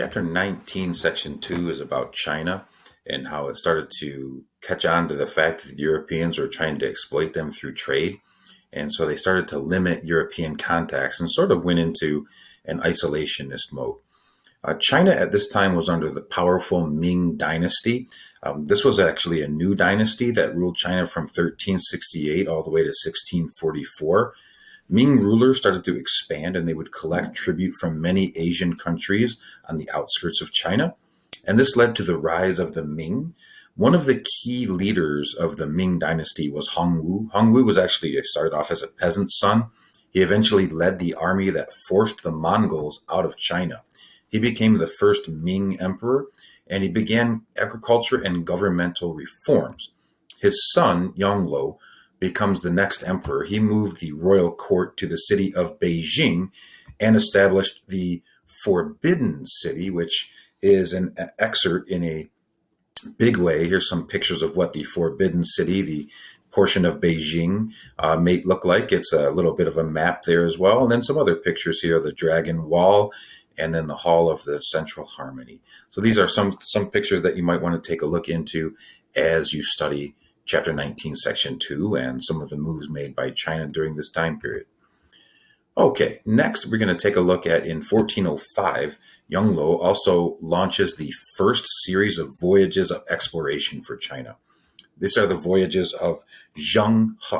Chapter 19, Section 2 is about China and how it started to catch on to the fact that the Europeans were trying to exploit them through trade. And so they started to limit European contacts and sort of went into an isolationist mode. China at this time was under the powerful Qing Dynasty. This was actually a new dynasty that ruled China from 1368 all the way to 1644. Ming rulers started to expand, and they would collect tribute from many Asian countries on the outskirts of China. And this led to the rise of the Ming. One of the key leaders of the Ming dynasty was Hong Wu. Hong Wu was actually started off as a peasant's son. He eventually led the army that forced the Mongols out of China. He became the first Ming emperor, and he began agriculture and governmental reforms. His son, Yongle, becomes the next emperor. He moved the royal court to the city of Beijing and established the Forbidden City, which is an excerpt in a big way. Here's some pictures of what the Forbidden City, the portion of Beijing, may look like. It's a little bit of a map there as well. And then some other pictures here, the Dragon Wall, and then the Hall of the Central Harmony. So these are some pictures that you might want to take a look into as you study Chapter 19, Section 2, and some of the moves made by China during this time period. Okay, next we're going to take a look at in 1405, Yongle also launches the first series of voyages of exploration for China. These are the voyages of Zheng He.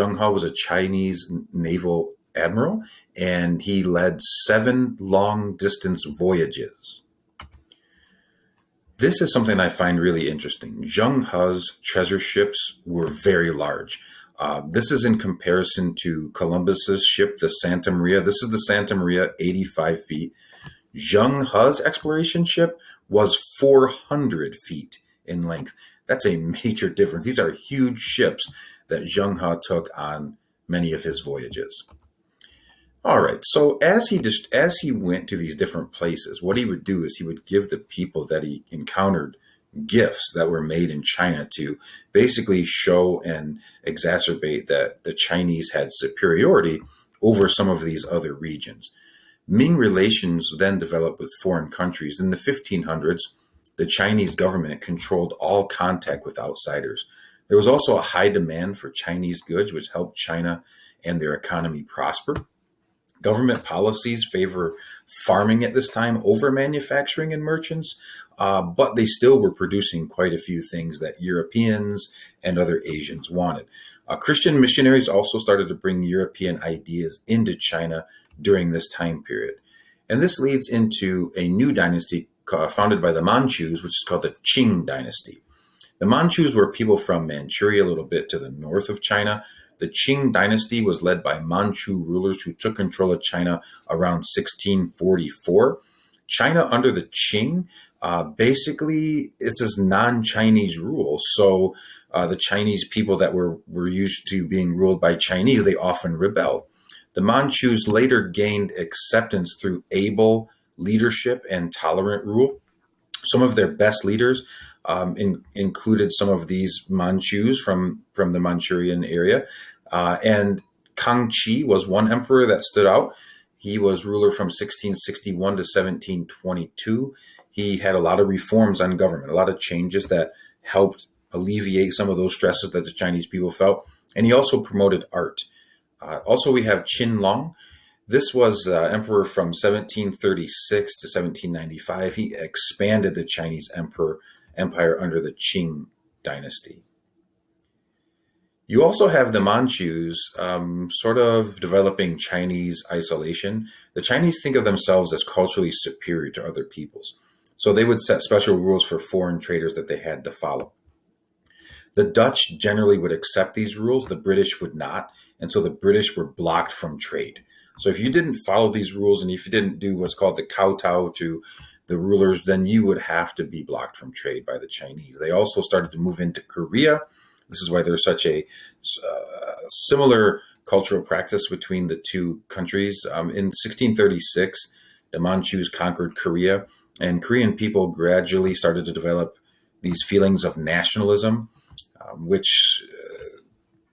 Zheng He was a Chinese naval admiral, and he led 7 long-distance voyages. This is something I find really interesting. Zheng He's treasure ships were very large. This is in comparison to Columbus's ship, the Santa Maria. This is the Santa Maria, 85 feet. Zheng He's exploration ship was 400 feet in length. That's a major difference. These are huge ships that Zheng He took on many of his voyages. All right, so as he went to these different places, what he would do is he would give the people that he encountered gifts that were made in China to basically show and exacerbate that the Chinese had superiority over some of these other regions. Ming relations then developed with foreign countries. In the 1500s, the Chinese government controlled all contact with outsiders. There was also a high demand for Chinese goods, which helped China and their economy prosper. Government policies favor farming at this time over manufacturing and merchants, but they still were producing quite a few things that Europeans and other Asians wanted. Christian missionaries also started to bring European ideas into China during this time period. And this leads into a new dynasty founded by the Manchus, which is called the Qing Dynasty. The Manchus were people from Manchuria, a little bit to the north of China. The Qing Dynasty was led by Manchu rulers who took control of China around 1644. China under the Qing, basically, this is non-Chinese rule. So the Chinese people that were used to being ruled by Chinese, they often rebelled. The Manchus later gained acceptance through able leadership and tolerant rule. Some of their best leaders included some of these Manchus from the Manchurian area. And Kangxi was one emperor that stood out. He was ruler from 1661 to 1722. He had a lot of reforms on government, a lot of changes that helped alleviate some of those stresses that the Chinese people felt. And he also promoted art. Also, we have Qinlong. This was emperor from 1736 to 1795. He expanded the Chinese empire under the Qing Dynasty. You also have the Manchus sort of developing Chinese isolation. The Chinese think of themselves as culturally superior to other peoples. So they would set special rules for foreign traders that they had to follow. The Dutch generally would accept these rules. The British would not. And so the British were blocked from trade. So if you didn't follow these rules and if you didn't do what's called the kowtow to the rulers, then you would have to be blocked from trade by the Chinese. They also started to move into Korea. This is why there's such a similar cultural practice between the two countries. In 1636, the Manchus conquered Korea, and Korean people gradually started to develop these feelings of nationalism, which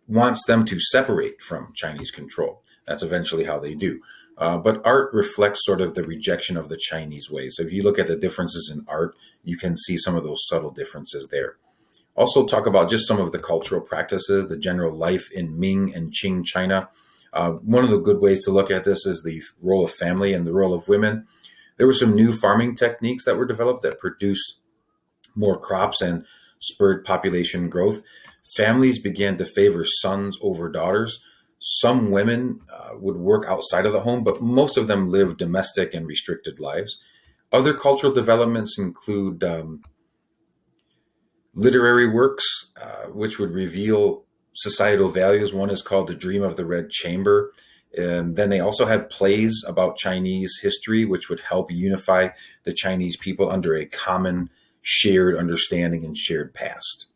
wants them to separate from Chinese control. That's eventually how they do. But art reflects sort of the rejection of the Chinese way. So if you look at the differences in art, you can see some of those subtle differences there. Also talk about just some of the cultural practices, the general life in Ming and Qing China. One of the good ways to look at this is the role of family and the role of women. There were some new farming techniques that were developed that produced more crops and spurred population growth. Families began to favor sons over daughters. Some women would work outside of the home, but most of them lived domestic and restricted lives. Other cultural developments include literary works, which would reveal societal values. One is called The Dream of the Red Chamber. And then they also had plays about Chinese history, which would help unify the Chinese people under a common shared understanding and shared past.